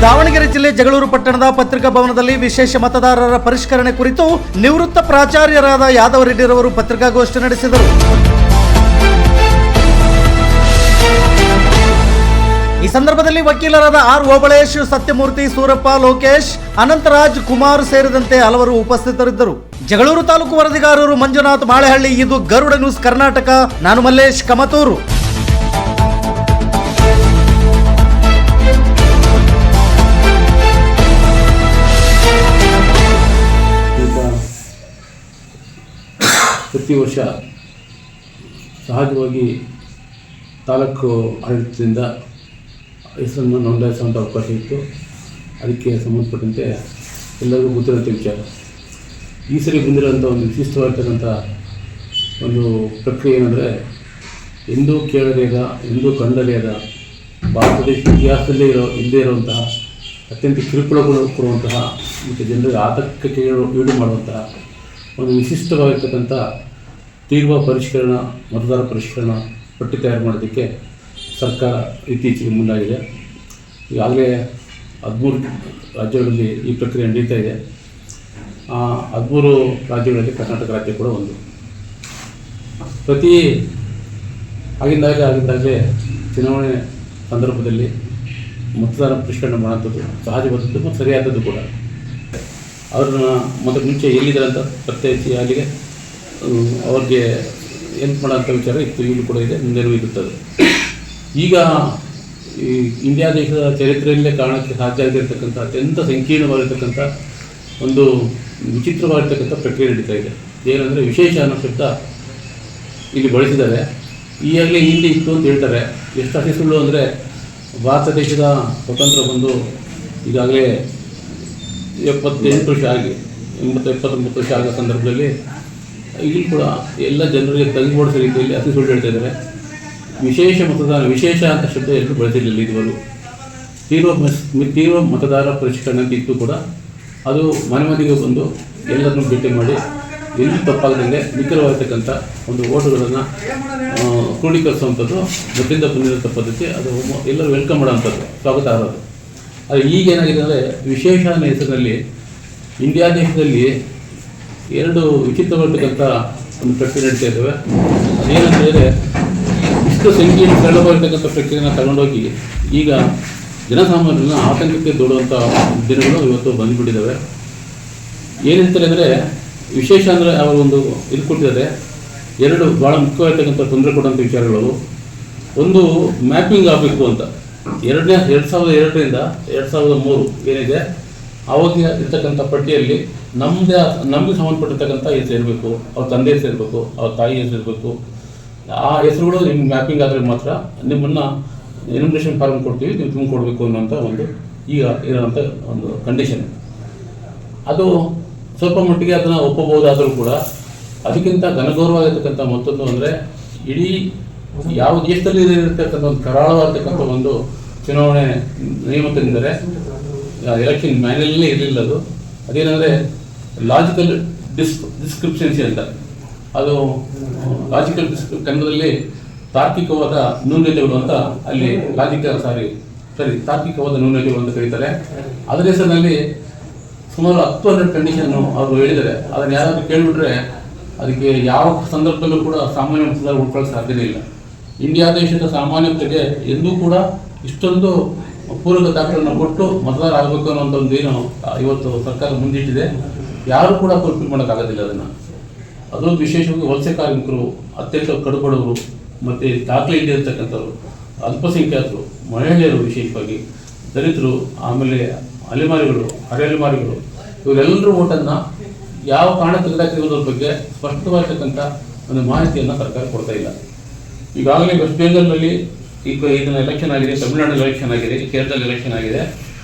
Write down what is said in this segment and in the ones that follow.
ದಾವಣಗೆರೆ ಜಿಲ್ಲೆ ಜಗಳೂರು ಪಟ್ಟಣದ ಪತ್ರಿಕಾ ಭವನದಲ್ಲಿ ವಿಶೇಷ ಮತದಾರರ ಪರಿಷ್ಕರಣೆ ಕುರಿತು ನಿವೃತ್ತ ಪ್ರಾಚಾರ್ಯರಾದ ಯಾದವ್ ರೆಡ್ಡಿರವರು ಪತ್ರಿಕಾಗೋಷ್ಠಿ ನಡೆಸಿದರು. ಈ ಸಂದರ್ಭದಲ್ಲಿ ವಕೀಲರಾದ ಆರ್ ಓಬಳೇಶ್, ಸತ್ಯಮೂರ್ತಿ, ಸೂರಪ್ಪ, ಲೋಕೇಶ್, ಅನಂತರಾಜ್, ಕುಮಾರ್ ಸೇರಿದಂತೆ ಹಲವರು ಉಪಸ್ಥಿತರಿದ್ದರು. ಜಗಳೂರು ತಾಲೂಕು ವರದಿಗಾರರು ಮಂಜುನಾಥ್ ಮಾಳೆಹಳ್ಳಿ. ಇದು ಗರುಡ ನ್ಯೂಸ್ ಕರ್ನಾಟಕ. ನಾನು ಮಲ್ಲೇಶ್ ಕಮತೂರು. ಪ್ರತಿ ವರ್ಷ ಸಹಜವಾಗಿ ತಾಲೂಕು ಆಡಳಿತದಿಂದ ಹೆಸರನ್ನು ನೋಂದಾಯಿಸುವಂಥ ಅವಕಾಶ ಇತ್ತು. ಅದಕ್ಕೆ ಸಂಬಂಧಪಟ್ಟಂತೆ ಎಲ್ಲರಿಗೂ ಗೊತ್ತಿರುವಂಥ ವಿಚಾರ. ಈ ಸರಿ ಬಂದಿರೋಂಥ ಒಂದು ವಿಶಿಷ್ಟವಾಗಿರ್ತಕ್ಕಂಥ ಒಂದು ಪ್ರಕ್ರಿಯೆ ಏನಂದರೆ, ಎಂದೂ ಕೇಳದೇದ, ಎಂದೂ ಕಂಡಲೇದ, ಭಾರತ ದೇಶದ ಇತಿಹಾಸದಲ್ಲೇ ಇಲ್ಲದೇ ಇರುವಂತಹ, ಅತ್ಯಂತ ಕಿರುಕುಳಗಳು ಕೊಡುವಂತಹ ಮತ್ತು ಜನರಿಗೆ ಆತಂಕಕ್ಕೆ ಈಡು ಮಾಡುವಂತಹ ಒಂದು ವಿಶಿಷ್ಟವಾಗಿರ್ತಕ್ಕಂಥ ತೀವ್ರ ಪರಿಷ್ಕರಣ, ಮತದಾರ ಪರಿಷ್ಕರಣ ಪಟ್ಟಿ ತಯಾರು ಮಾಡೋದಕ್ಕೆ ಸರ್ಕಾರ ಇತ್ತೀಚೆಗೆ ಮುಂದಾಗಿದೆ. ಈಗಾಗಲೇ 13 ರಾಜ್ಯಗಳಲ್ಲಿ ಈ ಪ್ರಕ್ರಿಯೆ ನಡೀತಾ ಇದೆ. 13 ರಾಜ್ಯಗಳಲ್ಲಿ ಕರ್ನಾಟಕ ರಾಜ್ಯ ಕೂಡ ಒಂದು. ಆಗಿಂದಾಗಲೇ ಚುನಾವಣೆ ಸಂದರ್ಭದಲ್ಲಿ ಮತದಾರ ಪರಿಷ್ಕರಣೆ ಮಾಡೋಂಥದ್ದು ಸಹಜವಾದದ್ದು ಮತ್ತು ಸರಿಯಾದದ್ದು ಕೂಡ. ಅವ್ರನ್ನ ಮುಂಚೆ ಎಲ್ಲಿದ್ದಾರೆ ಅಂತ ಪತ್ತೆ ಹಚ್ಚಿ ಅಲ್ಲಿಗೆ ಅವ್ರಿಗೆ ಹೆಲ್ಪ್ ಮಾಡೋಂಥ ವಿಚಾರ ಇತ್ತು, ಈಗಲೂ ಕೂಡ ಇದೆ, ಮುಂದೆನೂ ಇರುತ್ತದೆ. ಈಗ ಈ ಇಂಡಿಯಾ ದೇಶದ ಚರಿತ್ರೆಯಲ್ಲೇ ಕಾರಣಕ್ಕೆ ಸಾಧ್ಯ ಆಗಿರ್ತಕ್ಕಂಥ ಅತ್ಯಂತ ಸಂಕೀರ್ಣವಾಗಿರ್ತಕ್ಕಂಥ ಒಂದು ವಿಚಿತ್ರವಾಗಿರ್ತಕ್ಕಂಥ ಪ್ರಕ್ರಿಯೆ ನಡೀತಾ ಇದೆ. ಏನಂದರೆ ವಿಶೇಷ ಅನ್ನೋ ಶಬ್ದ ಇಲ್ಲಿ ಬಳಸಿದ್ದಾರೆ. ಈಗಾಗಲೇ ಹಿಂದೆ ಇತ್ತು ಅಂತ ಹೇಳ್ತಾರೆ. ಎಷ್ಟು ಅತಿ ಸುಳ್ಳು ಅಂದರೆ, ಭಾರತ ದೇಶದ ಸ್ವತಂತ್ರ ಬಂದು ಈಗಾಗಲೇ 78 ವರ್ಷ ಆಗಿ 80-79 ವರ್ಷ ಆಗೋ ಸಂದರ್ಭದಲ್ಲಿ ಇಲ್ಲಿ ಕೂಡ ಎಲ್ಲ ಜನರಿಗೆ ತಗ್ಗಿಬೋಡಿಸೋ ರೀತಿಯಲ್ಲಿ ಅತಿ ಸುಳ್ಳು ಹೇಳ್ತಾ ಇದ್ದಾರೆ. ವಿಶೇಷ ಮತದಾನ, ವಿಶೇಷ ಅಂತ ಶಬ್ದ ಎಲ್ಲರೂ ಬಳಸಿರಲಿಲ್ಲ ಇದುವರೆಗೂ. ತೀವ್ರ ಮತದಾರ ಪರಿಷ್ಕರಣೆ ಅಂತ ಇತ್ತು ಕೂಡ. ಅದು ಮನೆಗೆ ಬಂದು ಎಲ್ಲರನ್ನೂ ಭೇಟಿ ಮಾಡಿ ಎಲ್ಲಿ ತಪ್ಪಾಗದಂಗೆ ನಿಖರವಾಗಿರ್ತಕ್ಕಂಥ ಒಂದು ಓಟುಗಳನ್ನು ಕ್ರೋಢೀಕರಿಸುವಂಥದ್ದು ಮೊದಲಿಂದ ಬಂದಿರೋಂಥ ಪದ್ಧತಿ. ಅದು ಎಲ್ಲರೂ ವೆಲ್ಕಮ್ ಮಾಡೋವಂಥದ್ದು, ಸ್ವಾಗತ ಆಗೋದು. ಅದು ಈಗೇನಾಗಿದೆ ಅಂದರೆ, ವಿಶೇಷ ಅನ್ನೋ ಹೆಸರಿನಲ್ಲಿ ಇಂಡಿಯಾ ದೇಶದಲ್ಲಿ 2 ವಿಚಿತ್ರವಾಗಿರ್ತಕ್ಕಂಥ ಒಂದು ಪ್ರಕ್ರಿಯೆ ನಡೀತಾ ಇದ್ದಾವೆ. ಅದೇನಂತ ಹೇಳಿದರೆ, ಇಷ್ಟು ಸಂಕೀರ್ಣ ಸರಳವಾಗಿರ್ತಕ್ಕಂಥ ಪ್ರಕ್ರಿಯೆಯನ್ನು ತಗೊಂಡೋಗಿ ಈಗ ಜನಸಾಮಾನ್ಯರನ್ನ ಆತಂಕಕ್ಕೆ ದೊಡ್ಡುವಂಥ ದಿನಗಳು ಇವತ್ತು ಬಂದುಬಿಟ್ಟಿದ್ದಾವೆ. ಏನಂತಾರೆ ಅಂದರೆ, ವಿಶೇಷ ಅಂದರೆ ಅವರು ಒಂದು ಇದು ಕೊಟ್ಟಿದ್ದಾರೆ. 2 ಭಾಳ ಮುಖ್ಯವಾಗಿರ್ತಕ್ಕಂಥ ತೊಂದರೆ ಕೊಡುವಂಥ ವಿಚಾರಗಳು. ಒಂದು, ಮ್ಯಾಪಿಂಗ್ ಆಗಬೇಕು ಅಂತ. 2002ರಿಂದ 2003 ಏನಿದೆ ಆವಾಗ ಇರ್ತಕ್ಕಂಥ ಪಟ್ಟಿಯಲ್ಲಿ ನಮಗೆ ಸಂಬಂಧಪಟ್ಟಿರ್ತಕ್ಕಂಥ ಹೆಸರು ಇರಬೇಕು, ಅವ್ರ ತಂದೆ ಹೆಸರು ಇರಬೇಕು, ಅವ್ರ ತಾಯಿ ಹೆಸರು ಇರಬೇಕು. ಆ ಹೆಸರುಗಳು ನಿಮ್ಗೆ ಮ್ಯಾಪಿಂಗ್ ಆದರೆ ಮಾತ್ರ ನಿಮ್ಮನ್ನು ಎನ್ಯುಮರೇಷನ್ ಫಾರ್ಮ್ ಕೊಡ್ತೀವಿ, ನೀವು ತುಂಬಿಕೊಡ್ಬೇಕು ಅನ್ನೋಂಥ ಒಂದು ಈಗ ಇರೋಂಥ ಒಂದು ಕಂಡೀಷನ್. ಅದು ಸ್ವಲ್ಪ ಮಟ್ಟಿಗೆ ಅದನ್ನು ಒಪ್ಪಬಹುದಾದರೂ ಕೂಡ ಅದಕ್ಕಿಂತ ಘನಗೌರವಾಗಿರ್ತಕ್ಕಂಥ ಮತ್ತೊಂದು ಅಂದರೆ, ಇಡೀ ಯಾವ ದೇಶದಲ್ಲಿ ಇರತಕ್ಕಂಥ ಒಂದು ಕರಾಳವಾಗಿರ್ತಕ್ಕಂಥ ಒಂದು ಚುನಾವಣೆ ನಿಯಮ ತಂದರೆ ಎಲೆಕ್ಷನ್ ಮ್ಯಾನ್ಯಲ್ಲೇ ಇರಲಿಲ್ಲ. ಅದೇನೆಂದರೆ ಲಾಜಿಕಲ್ ಡಿಸ್ಕ್ರಿಪ್ಷನ್ಸಿ ಅಂತ. ಅದು ಲಾಜಿಕಲ್ ಕನ್ನಡದಲ್ಲಿ ತಾರ್ಕಿಕವಾದ ನ್ಯೂನತೆಗಳು ಅಂತ, ಅಲ್ಲಿ ತಾರ್ಕಿಕವಾದ ನ್ಯೂನತೆಗಳು ಅಂತ ಕರೀತಾರೆ. ಅದರ ಹೆಸರಿನಲ್ಲಿ ಸುಮಾರು 10-12 ಕಂಡೀಷನ್ನು ಅವರು ಹೇಳಿದ್ದಾರೆ. ಅದನ್ನು ಯಾರಾದರೂ ಕೇಳಿಬಿಟ್ರೆ ಅದಕ್ಕೆ ಯಾವ ಸಂದರ್ಭದಲ್ಲೂ ಕೂಡ ಸಾಮಾನ್ಯ ಮತದಾರ ಉಳ್ಕೊಳ್ಳೋಕೆ ಸಾಧ್ಯನೇ ಇಲ್ಲ. ಇಂಡಿಯಾ ದೇಶದ ಸಾಮಾನ್ಯತೆಗೆ ಎಂದೂ ಕೂಡ ಇಷ್ಟೊಂದು ಪೂರಕ ದಾಖಲೆಯನ್ನು ಕೊಟ್ಟು ಮತದಾರ ಆಗಬೇಕು ಅನ್ನೋಂಥ ಒಂದು ಏನು ಇವತ್ತು ಸರ್ಕಾರ ಮುಂದಿಟ್ಟಿದೆ. ಯಾರು ಕೂಡ ಫುಲ್ಫಿಲ್ ಮಾಡೋಕ್ಕಾಗೋದಿಲ್ಲ ಅದನ್ನು. ಅದು ವಿಶೇಷವಾಗಿ ವಲಸೆ ಕಾರ್ಮಿಕರು, ಅತ್ಯಂತ ಕಡುಬಡವರು, ಮತ್ತು ದಾಖಲೆ ಇಲ್ಲಿರ್ತಕ್ಕಂಥವ್ರು, ಅಲ್ಪಸಂಖ್ಯಾತರು, ಮಹಿಳೆಯರು, ವಿಶೇಷವಾಗಿ ದಲಿತರು, ಆಮೇಲೆ ಅಲೆಮಾರಿಗಳು, ಅರೆಅಲೆಮಾರಿಗಳು, ಇವರೆಲ್ಲರೂ ಓಟನ್ನು ಯಾವ ಕಾರಣ ತೆಗೆದಾಕಿರೋದ್ರ ಬಗ್ಗೆ ಸ್ಪಷ್ಟವಾಗಿರ್ತಕ್ಕಂಥ ಒಂದು ಮಾಹಿತಿಯನ್ನು ಸರ್ಕಾರ ಕೊಡ್ತಾ ಇಲ್ಲ. ಈಗಾಗಲೇ ವೆಸ್ಟ್ ಬೆಂಗಾಲ್ನಲ್ಲಿ ಈಗ ಇದನ್ನು ಎಲೆಕ್ಷನ್ ಆಗಿದೆ, ತಮಿಳುನಾಡಲ್ಲಿ ಎಲೆಕ್ಷನ್ ಆಗಿದೆ, ಕೇರಳದಲ್ಲಿ ಎಲೆಕ್ಷನ್ ಆಗಿದೆ,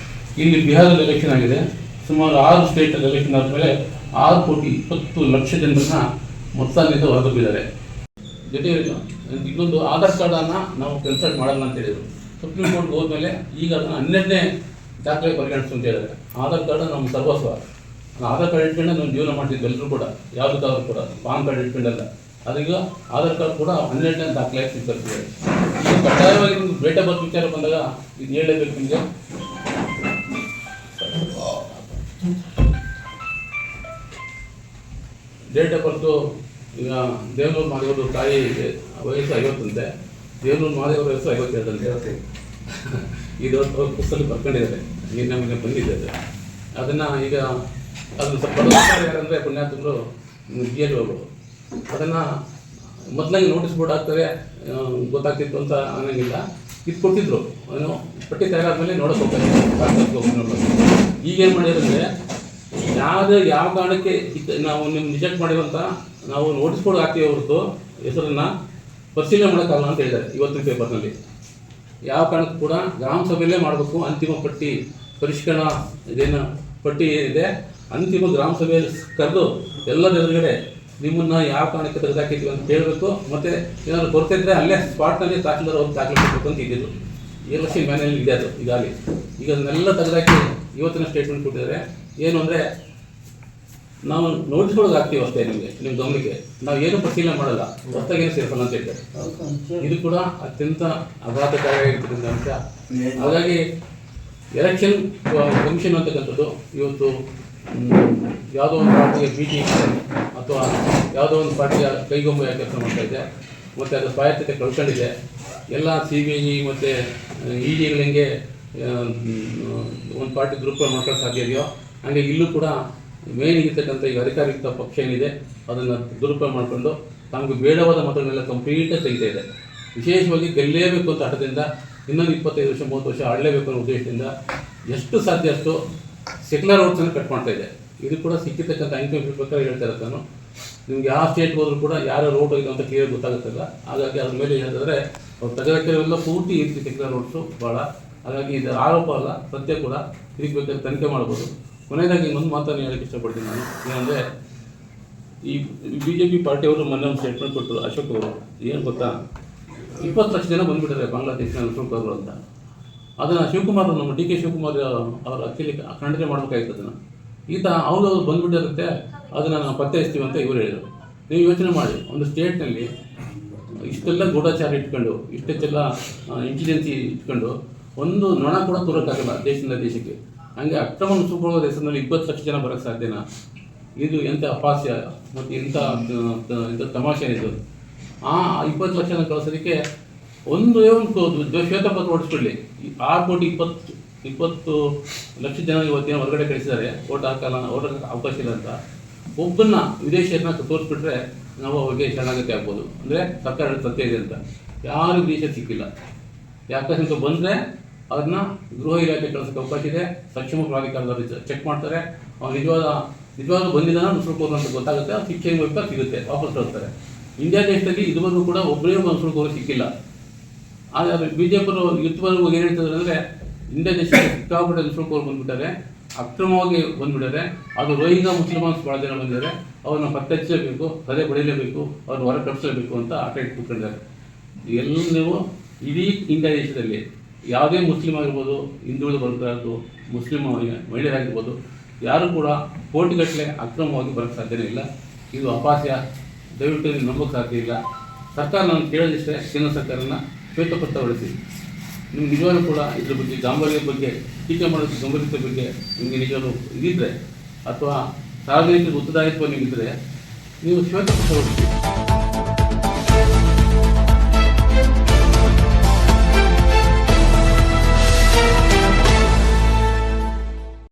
ಇಲ್ಲಿ ಬಿಹಾರಲ್ಲಿ ಎಲೆಕ್ಷನ್ ಆಗಿದೆ. ಸುಮಾರು 6 ಸ್ಟೇಟಲ್ಲಿ ಎಲೆಕ್ಷನ್ ಆದಮೇಲೆ 6,20,00,000 ಜನರನ್ನ ಮತದಾನದಿಂದ ಹೊರತಪ್ಪಿದ್ದಾರೆ. ಜೊತೆಗೆ ಇನ್ನೊಂದು ಆಧಾರ್ ಕಾರ್ಡನ್ನು ನಾವು ಕನ್ಸಲ್ಟ್ ಮಾಡಲ್ಲ ಅಂತ ಹೇಳಿದರು. ಸುಪ್ರೀಂ ಕೋರ್ಟ್ಗೆ ಹೋದ್ಮೇಲೆ ಈಗ ಅದನ್ನು 12ನೇ ದಾಖಲೆ ಪರಿಗಣಿಸು ಅಂತ ಹೇಳಿದ್ದಾರೆ. ಆಧಾರ್ ಕಾರ್ಡ್ ನಮ್ಮ ಸರ್ವಸ್ವ. ಆಧಾರ್ ಕಾರ್ಡ್ ಇಟ್ಕೊಂಡೆ ನಾವು ಜೀವನ ಮಾಡ್ತಿದ್ವಿ ಎಲ್ಲರೂ ಕೂಡ, ಯಾವುದಕ್ಕಾದ್ರೂ ಕೂಡ. ಪಾನ್ ಕಾರ್ಡ್ ಇಟ್ಕೊಂಡಲ್ಲ. ಅದೀಗ ಆಧಾರ್ ಕಾರ್ಡ್ ಕೂಡ 12ನೇ ದಾಖಲೆ ಸ್ವೀಕರಿಸಿದ್ದಾರೆ. ಈಗ ಕಡ್ಡಾಯವಾಗಿ ನಿಮ್ಗೆ ಡೇಟ್ ಆಫ್ ಬರ್ತ್ ವಿಚಾರ ಬಂದಾಗ ಇದು ಹೇಳಲೇಬೇಕು ನಿಮಗೆ. ಡೇಟ್ ಆಫ್ ಬರ್ತು ಈಗ ದೇವನೂರು ಮಾದೇವರು ತಾಯಿ ವಯಸ್ಸು 50 ಅಂತೆ, ದೇವನೂರು ಮಾದೇವರ ವಯಸ್ಸು 52 ಅಂತೆ. ಇದು ಅವ್ರ ಪುಸ್ತಕದಲ್ಲಿ ಬರ್ಕೊಂಡಿದ್ದಾರೆ, ಈಗ ನಮಗೆ ಬಂದಿದೆ ಅದು. ಅದನ್ನು ಈಗ ಅದನ್ನು ಸ್ವಲ್ಪ ಯಾರಂದರೆ ಪುಣ್ಯಾತ್ಮರು ಜಿ ಎಲ್ ಅವರು ಅದನ್ನು ಮೊದಲಾಗಿ ನೋಟಿಸ್ ಬೋರ್ಡ್ ಆಗ್ತದೆ ಗೊತ್ತಾಗ್ತಿತ್ತು ಅಂತ ಅನ್ನೋಂಗಿಲ್ಲ, ಇದು ಕೊಡ್ತಿದ್ರು. ಏನು ಪಟ್ಟಿ ತಯಾರಾದ್ಮೇಲೆ ನೋಡೋಕೆ ಹೋಗ್ತಾರೆ. ಈಗೇನು ಮಾಡಿದ್ರೆ ಯಾವ ಕಾರಣಕ್ಕೆ ನಾವು ನಿಮ್ಮ ರಿಜೆಕ್ಟ್ ಮಾಡಿರುವಂಥ ನಾವು ನೋಟಿಸ್ ಬೋರ್ಡ್ ಹಾಕ್ತೀವಿ ಹೊರತು ಹೆಸರನ್ನು ಪರಿಶೀಲನೆ ಮಾಡೋಕ್ಕಾಗಲ್ಲ ಅಂತ ಹೇಳಿದ್ದಾರೆ ಇವತ್ತಿನ ಪೇಪರ್ನಲ್ಲಿ. ಯಾವ ಕಾರಣಕ್ಕೂ ಕೂಡ ಗ್ರಾಮ ಸಭೆಯಲ್ಲೇ ಮಾಡಬೇಕು. ಅಂತಿಮ ಪಟ್ಟಿ ಪರಿಷ್ಕರಣಾ ಇದೇನು ಪಟ್ಟಿ ಏನಿದೆ ಅಂತಿಮ ಗ್ರಾಮ ಸಭೆಯಲ್ಲಿ ಕರೆದು ಎಲ್ಲರ ಎದುರುಗಡೆ ನಿಮ್ಮನ್ನು ಯಾವ ಕಾರಣಕ್ಕೆ ತೆಗೆದುಹಾಕಿದ್ದೀವಿ ಅಂತ ಕೇಳಬೇಕು. ಮತ್ತು ಏನಾದರೂ ಕೊರತೆ ಇದ್ದರೆ ಅಲ್ಲೇ ಸ್ಪಾಟ್ನಲ್ಲಿ ತಹಸೀಲ್ದಾರ್ ಹೋಗಿ ದಾಖಲೆ ಕೊಡಬೇಕು ಅಂತ ಇದ್ದಿದ್ದು. ELC ಮ್ಯಾನ್ಯಲ್ಲಿ ಇದೆ ಅದು ಈಗಾಗಲೇ. ಈಗ ಅದನ್ನೆಲ್ಲ ತೆಗೆದುಹಾಕಿ ಇವತ್ತಿನ ಸ್ಟೇಟ್ಮೆಂಟ್ ಕೊಟ್ಟಿದ್ದಾರೆ. ಏನು ಅಂದರೆ ನಾವು ನೋಟಿಸ್ಗಳಿಗೆ ಹಾಕ್ತೀವಿ ಅಷ್ಟೇ, ನಿಮ್ಮ ಗಮನಕ್ಕೆ ನಾವು ಏನು ಪರಿಶೀಲನೆ ಮಾಡಲ್ಲ, ಹೊಸದಾಗೇನು ಸೇರ್ಸಲ್ಲ ಅಂತ ಹೇಳ್ತಾರೆ. ಇದು ಕೂಡ ಅತ್ಯಂತ ಅಘಾತಕಾರಿಯಾಗಿರ್ತಕ್ಕಂಥ ಅಂಶ. ಹಾಗಾಗಿ ಎಲೆಕ್ಷನ್ ಕಮಿಷನ್ ಅಂತಕ್ಕಂಥದ್ದು ಇವತ್ತು ಯಾವುದೋ ಒಂದು ಪಾರ್ಟಿಗೆ ಭೀತಿ ಅಥವಾ ಯಾವುದೋ ಒಂದು ಪಾರ್ಟಿಯ ಕೈಗೊಂಬೆ ಕೆಲಸ ಮಾಡ್ತಾ ಇದೆ ಮತ್ತು ಅದು ಸ್ವಾಯತ್ತತೆ ಕಳ್ಕೊಂಡಿದೆ. ಎಲ್ಲ CBI ಮತ್ತು EDಗಳು ಹೆಂಗೆ ಒಂದು ಪಾರ್ಟಿ ದುರುಪಯೋಗ ಮಾಡ್ಕೊಳ್ಳೋ ಸಾಧ್ಯ ಇದೆಯೋ ಹಾಗೆ ಇಲ್ಲೂ ಕೂಡ ಮೇನ್ ಇರ್ತಕ್ಕಂಥ ಈಗ ಅಧಿಕಾರಿಯುಕ್ತ ಪಕ್ಷ ಏನಿದೆ ಅದನ್ನು ದುರುಪಯೋಗ ಮಾಡಿಕೊಂಡು ತಮಗೆ ಬೇಡವಾದ ಮತಗಳನ್ನೆಲ್ಲ ಕಂಪ್ಲೀಟಾಗಿ ತೆಗಿತಾ ಇದೆ. ವಿಶೇಷವಾಗಿ ಗೆಲ್ಲೇಬೇಕು ಅಂತ ಹಠದಿಂದ ಇನ್ನೊಂದು 25 ವರ್ಷ 30 ವರ್ಷ ಆಡಲೇಬೇಕು ಅನ್ನೋ ಉದ್ದೇಶದಿಂದ ಎಷ್ಟು ಸಾಧ್ಯ ಅಷ್ಟು ಸೆಕ್ಯುಲರ್ ರೋಡ್ಸನ್ನು ಕಟ್ ಮಾಡ್ತಾ ಇದೆ. ಇದು ಕೂಡ ಸಿಕ್ಕಿರ್ತಕ್ಕಂಥ ಅಂಕಿ ಪ್ರಕಾರ ಹೇಳ್ತಾ ಇರೋದು ನಾನು. ನಿಮ್ಗೆ ಯಾವ ಸ್ಟೇಟ್ಗೆ ಹೋದ್ರೂ ಕೂಡ ಯಾರು ರೋಡ್ ಹೋಗಿದೆ ಅಂತ ಕ್ಲಿಯರ್ ಗೊತ್ತಾಗುತ್ತಲ್ಲ. ಹಾಗಾಗಿ ಅದ್ರ ಮೇಲೆ ಹೇಳಿದ್ರೆ ಅವ್ರು ತೆಗೆದಕ್ಕೆಲ್ಲ ಪೂರ್ತಿ ಈ ರೀತಿ ಸೆಕ್ಯುಲರ್ ರೋಡ್ಸು ಭಾಳ. ಹಾಗಾಗಿ ಇದು ಆರೋಪ ಅಲ್ಲ, ಸತ್ಯ ಕೂಡ. ಇದಕ್ಕೆ ಬೇಕಾದ್ರೆ ತನಿಖೆ ಮಾಡ್ಬೋದು. ಕೊನೆಯದಾಗಿ ಇನ್ನೊಂದು ಮಾತನ್ನು ಹೇಳೋಕ್ಕೆ ಇಷ್ಟಪಡ್ತೀನಿ ನಾನು. ಏನಂದರೆ ಈ BJP ಪಾರ್ಟಿಯವರು ಮೊನ್ನೆ ಒಂದು ಸ್ಟೇಟ್ಮೆಂಟ್ ಕೊಟ್ಟರು ಅಶೋಕ್ ಅವರು. ಏನು ಗೊತ್ತಾ, 20 ಲಕ್ಷ ಜನ ಬಂದುಬಿಟ್ಟಿದ್ದಾರೆ ಬಾಂಗ್ಲಾದೇಶನ ಅಶೋಕ್ ಅವರು ಅಂತ. ಅದನ್ನು ಶಿವಕುಮಾರ್ ನಮ್ಮ DK ಶಿವಕುಮಾರ್ ಅವರು ಆ್ಯಕ್ಚುಲಿ ಖಂಡನೆ ಮಾಡಬೇಕಾಗಿತ್ತು ಅದನ್ನು. ಅವರು ಬಂದುಬಿಟ್ಟಿರುತ್ತೆ, ಅದನ್ನು ನಾವು ಪತ್ತೆ ಹಚ್ತೀವಿ ಅಂತ ಇವರು ಹೇಳಿದರು. ನೀವು ಯೋಚನೆ ಮಾಡಿ, ಒಂದು ಸ್ಟೇಟ್ನಲ್ಲಿ ಇಷ್ಟೆಲ್ಲ ಗೂಢಾಚಾರ ಇಟ್ಕೊಂಡು ಇಷ್ಟೆಲ್ಲ ಇಂಟೆಲಿಜೆನ್ಸಿ ಇಟ್ಕೊಂಡು ಒಂದು ನೊಣ ಕೂಡ ತೋರೋಕ್ಕಾಗಲ್ಲ ದೇಶದಿಂದ ದೇಶಕ್ಕೆ. ಹಂಗೆ ಅಕ್ರಮ ನುಸುಕೊಳ್ಳೋ ಹೆಸರಿನಲ್ಲಿ 20 ಲಕ್ಷ ಜನ ಬರೋಕ್ಕೆ ಸಾಧ್ಯನಾ? ಇದು ಎಂಥ ಅಪಾಸ್ಯ ಮತ್ತು ಎಂಥ ತಮಾಷೆ ಇದು. ಆ 20 ಲಕ್ಷ ಜನ ಕಳಿಸೋದಕ್ಕೆ ಒಂದು ಶ್ವೇತಪತ್ರ ಹೊಡಿಸ್ಬಿಡ್ಲಿ. 6,20,20 ಲಕ್ಷ ಜನ ಇವತ್ತೇನು ಹೊರಗಡೆ ಕಳಿಸಿದ್ದಾರೆ, ಓಟ್ ಹಾಕಲ್ಲ, ಓಟ್ ಹಾಕಕ್ಕೆ ಅವಕಾಶ ಇಲ್ಲ ಅಂತ. ಒಬ್ಬನ್ನ ವಿದೇಶಿಯರನ್ನ ತೋರಿಸ್ಬಿಟ್ರೆ ನಾವು ಅವ್ರಿಗೆ ಶರಣಾಗತಿ ಆಗ್ಬೋದು. ಅಂದರೆ ಸರ್ಕಾರ ಸತ್ಯ ಇದೆ ಅಂತ. ಯಾರು ವಿದೇಶ ಸಿಕ್ಕಿಲ್ಲ. ಯಾಕಂತ ಬಂದರೆ ಅದನ್ನು ಗೃಹ ಇಲಾಖೆ ಕಳಿಸೋಕ್ಕೆ ಅವಕಾಶ ಇದೆ. ಸಕ್ಷಮ ಪ್ರಾಧಿಕಾರದವರು ಚೆಕ್ ಮಾಡ್ತಾರೆ. ಅವ್ರು ನಿಜವಾದ ಬಂದಿದ್ದಾನ ನುಸುಳುಕೋರು ಅಂತ ಗೊತ್ತಾಗುತ್ತೆ. ಅದು ಶಿಕ್ಷೆ ಬೇಕಾದ್ರೆ ಸಿಗುತ್ತೆ, ವಾಪಸ್ ಕಳಿಸ್ತಾರೆ. ಇಂಡಿಯಾ ದೇಶದಲ್ಲಿ ಇದುವರೆಗೂ ಕೂಡ ಒಬ್ಬರೇ ನುಸುಳುಕೋರು ಸಿಕ್ಕಿಲ್ಲ. ಆದರೆ BJP ಇದುವರೆಗೂ ಏನು ಹೇಳ್ತಿದ್ದಾರೆ ಅಂದರೆ ಇಂಡಿಯಾ ದೇಶಕ್ಕೆ ಸಿಕ್ಕಾಪಟ್ಟೆ ನುಸುಳುಕೋರು ಬಂದುಬಿಟ್ಟಾರೆ, ಅಕ್ರಮವಾಗಿ ಬಂದುಬಿಟ್ಟಾರೆ. ಅದು ರೋಹಿಂಗ್ಯಾ ಮುಸ್ಲಿಮಾನ್ಸ್ ಭಾಳ ಜನ ಬಂದಿದ್ದಾರೆ. ಅವ್ರನ್ನ ಪತ್ತೆ ಹಚ್ಚಲೇಬೇಕು, ತಲೆ ಬಡಿಯಲೇಬೇಕು, ಅವ್ರನ್ನ ಹೊರ ಕಳಿಸಲೇಬೇಕು ಅಂತ ಆಟ ಇಟ್ಟು ಕೂತ್ಕೊಂಡಿದ್ದಾರೆ. ಎಲ್ಲ ನೀವು ಇಡೀ ಇಂಡಿಯಾ ದೇಶದಲ್ಲಿ ಯಾವುದೇ ಮುಸ್ಲಿಮ್ ಆಗಿರ್ಬೋದು, ಹಿಂದುಳಿದು ಬರ್ತಾಯಿರ್ಬೋದು, ಮುಸ್ಲಿಂ ಮಹಿಳೆಯರಾಗಿರ್ಬೋದು, ಯಾರು ಕೂಡ ಕೋಟಿಗಟ್ಟಲೆ ಅಕ್ರಮವಾಗಿ ಬರೋಕ್ಕೆ ಸಾಧ್ಯನೇ ಇಲ್ಲ. ಇದು ಅಪಾಸ್ಯ. ದಯವಿಟ್ಟು ನೀವು ನಂಬೋಕ್ಕೆ ಸಾಧ್ಯ ಇಲ್ಲ. ಸರ್ಕಾರ ನಾನು ಕೇಳೋದಿಷ್ಟೇ, ಕೇಂದ್ರ ಸರ್ಕಾರನ ಶ್ವೇತಪತ್ರ ಹೊರಡಿಸಿ. ನಿಮ್ಗೆ ನಿಜವಾಗ್ಲೂ ಕೂಡ ಇದ್ರ ಬಗ್ಗೆ ಗಾಂಭೀರ್ಯದ ಬಗ್ಗೆ ಟೀಕೆ ಮಾಡೋದು ಗಂಭೀರತೆ ಬಗ್ಗೆ ನಿಮಗೆ ನಿಜವಾಗ್ಲೂ ಇದಿದ್ದರೆ ಅಥವಾ ಸಾರ್ವಜನಿಕರಿಗೆ ಉತ್ತರದಾಯಿತ್ವ ನಿಮಗಿದ್ದರೆ ನೀವು ಶ್ವೇತಪತ್ರ ಹೊರಡಿಸಿ.